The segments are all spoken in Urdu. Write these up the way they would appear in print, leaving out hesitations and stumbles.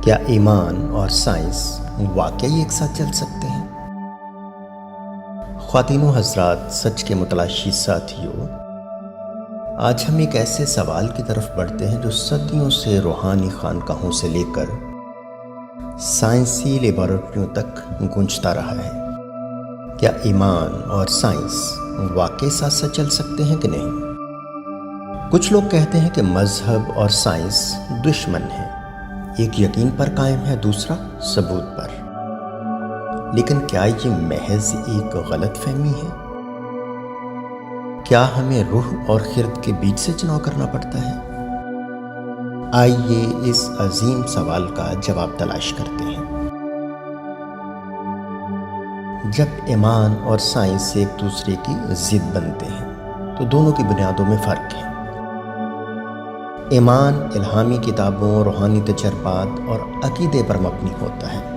کیا ایمان اور سائنس واقعی ایک ساتھ چل سکتے ہیں؟ خواتین و حضرات، سچ کے متلاشی ساتھیوں، آج ہم ایک ایسے سوال کی طرف بڑھتے ہیں جو صدیوں سے روحانی خانقاہوں سے لے کر سائنسی لیبارٹریوں تک گونجتا رہا ہے۔ کیا ایمان اور سائنس واقعی ساتھ ساتھ چل سکتے ہیں کہ نہیں؟ کچھ لوگ کہتے ہیں کہ مذہب اور سائنس دشمن ہیں، ایک یقین پر قائم ہے، دوسرا ثبوت پر۔ لیکن کیا یہ محض ایک غلط فہمی ہے؟ کیا ہمیں روح اور خرد کے بیچ سے چناؤ کرنا پڑتا ہے؟ آئیے اس عظیم سوال کا جواب تلاش کرتے ہیں۔ جب ایمان اور سائنس ایک دوسرے کی ضد بنتے ہیں تو دونوں کی بنیادوں میں فرق ہے۔ ایمان الہامی کتابوں، روحانی تجربات اور عقیدے پر مبنی ہوتا ہے۔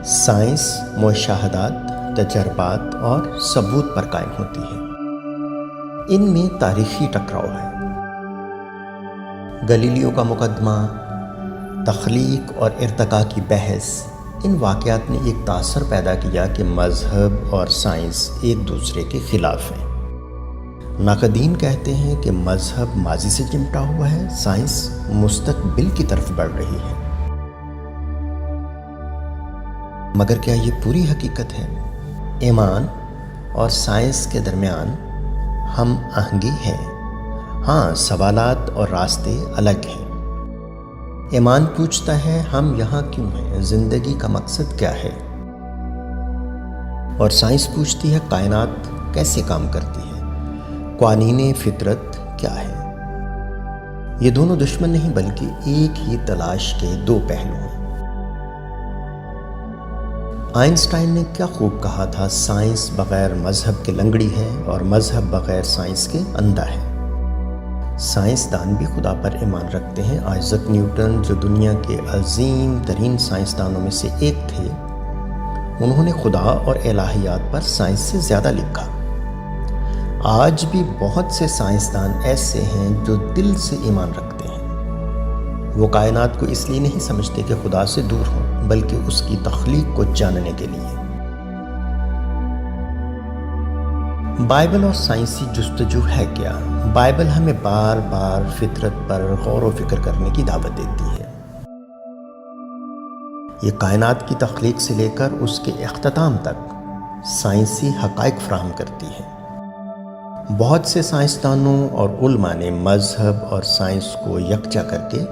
سائنس مشاہدات، تجربات اور ثبوت پر قائم ہوتی ہے۔ ان میں تاریخی ٹکراؤ ہے۔ گلیلیو کا مقدمہ، تخلیق اور ارتقاء کی بحث، ان واقعات نے ایک تاثر پیدا کیا کہ مذہب اور سائنس ایک دوسرے کے خلاف ہیں۔ ناقدین کہتے ہیں کہ مذہب ماضی سے چمٹا ہوا ہے، سائنس مستقبل کی طرف بڑھ رہی ہے۔ مگر کیا یہ پوری حقیقت ہے؟ ایمان اور سائنس کے درمیان ہم آہنگی ہے۔ ہاں، سوالات اور راستے الگ ہیں۔ ایمان پوچھتا ہے ہم یہاں کیوں ہیں، زندگی کا مقصد کیا ہے؟ اور سائنس پوچھتی ہے کائنات کیسے کام کرتی ہے، قوانین فطرت کیا ہے؟ یہ دونوں دشمن نہیں بلکہ ایک ہی تلاش کے دو پہلو ہیں۔ آئنسٹائن نے کیا خوب کہا تھا، سائنس بغیر مذہب کے لنگڑی ہے اور مذہب بغیر سائنس کے اندھا ہے۔ سائنسدان بھی خدا پر ایمان رکھتے ہیں۔ آئزک نیوٹن، جو دنیا کے عظیم ترین سائنسدانوں میں سے ایک تھے، انہوں نے خدا اور الہیات پر سائنس سے زیادہ لکھا۔ آج بھی بہت سے سائنسدان ایسے ہیں جو دل سے ایمان رکھتے ہیں۔ وہ کائنات کو اس لیے نہیں سمجھتے کہ خدا سے دور ہوں، بلکہ اس کی تخلیق کو جاننے کے لیے۔ بائبل اور سائنسی جستجو ہے کیا؟ بائبل ہمیں بار بار فطرت پر غور و فکر کرنے کی دعوت دیتی ہے۔ یہ کائنات کی تخلیق سے لے کر اس کے اختتام تک سائنسی حقائق فراہم کرتی ہے۔ بہت سے سائنسدانوں اور علماء نے مذہب اور سائنس کو یکجا کر کے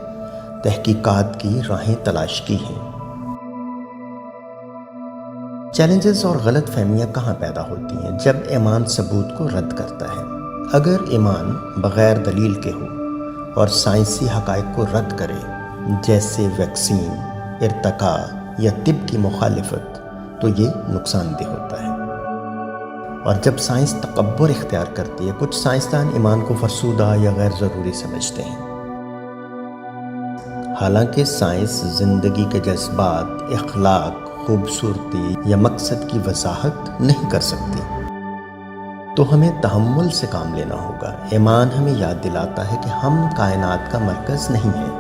تحقیقات کی راہیں تلاش کی ہیں۔ چیلنجز اور غلط فہمیاں کہاں پیدا ہوتی ہیں؟ جب ایمان ثبوت کو رد کرتا ہے۔ اگر ایمان بغیر دلیل کے ہو اور سائنسی حقائق کو رد کرے، جیسے ویکسین، ارتقاء یا طب کی مخالفت، تو یہ نقصان دہ ہوتا ہے۔ اور جب سائنس تکبر اختیار کرتی ہے، کچھ سائنسدان ایمان کو فرسودہ یا غیر ضروری سمجھتے ہیں۔ حالانکہ سائنس زندگی کے جذبات، اخلاق، خوبصورتی یا مقصد کی وضاحت نہیں کر سکتی، تو ہمیں تحمل سے کام لینا ہوگا۔ ایمان ہمیں یاد دلاتا ہے کہ ہم کائنات کا مرکز نہیں ہیں،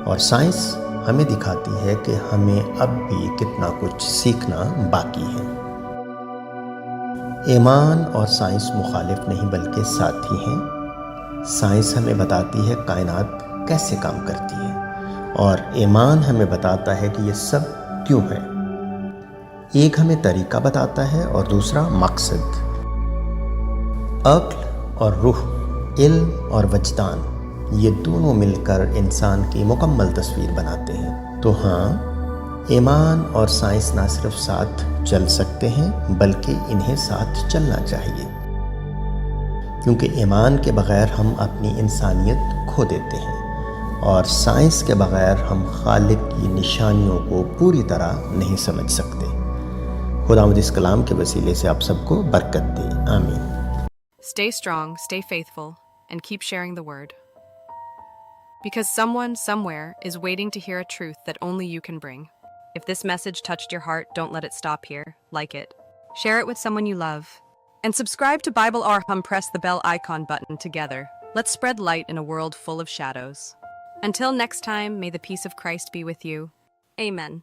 اور سائنس ہمیں دکھاتی ہے کہ ہمیں اب بھی کتنا کچھ سیکھنا باقی ہے۔ ایمان اور سائنس مخالف نہیں بلکہ ساتھی ہیں۔ سائنس ہمیں بتاتی ہے کائنات کیسے کام کرتی ہے، اور ایمان ہمیں بتاتا ہے کہ یہ سب کیوں ہے۔ ایک ہمیں طریقہ بتاتا ہے اور دوسرا مقصد۔ عقل اور روح، علم اور وجدان، یہ دونوں مل کر انسان کی مکمل تصویر بناتے ہیں۔ تو ہاں، ایمان اور سائنس نہ صرف ساتھ چل سکتے ہیں بلکہ انہیں ساتھ چلنا چاہیے، کیونکہ ایمان کے بغیر ہم اپنی انسانیت کھو دیتے ہیں، اور سائنس کے بغیر ہم خالق کی نشانیوں کو پوری طرح نہیں سمجھ سکتے۔ خداوند اس کلام کے وسیلے سے آپ سب کو برکت دے، آمین۔ Stay strong, stay faithful, and keep sharing the word. Because someone, somewhere, is waiting to hear a truth that only you can bring. If this message touched your heart, don't let it stop here. Like it. Share it with someone you love. And subscribe to Bible Arham. Press the bell icon button together. Let's spread light in a world full of shadows. Until next time, may the peace of Christ be with you. Amen.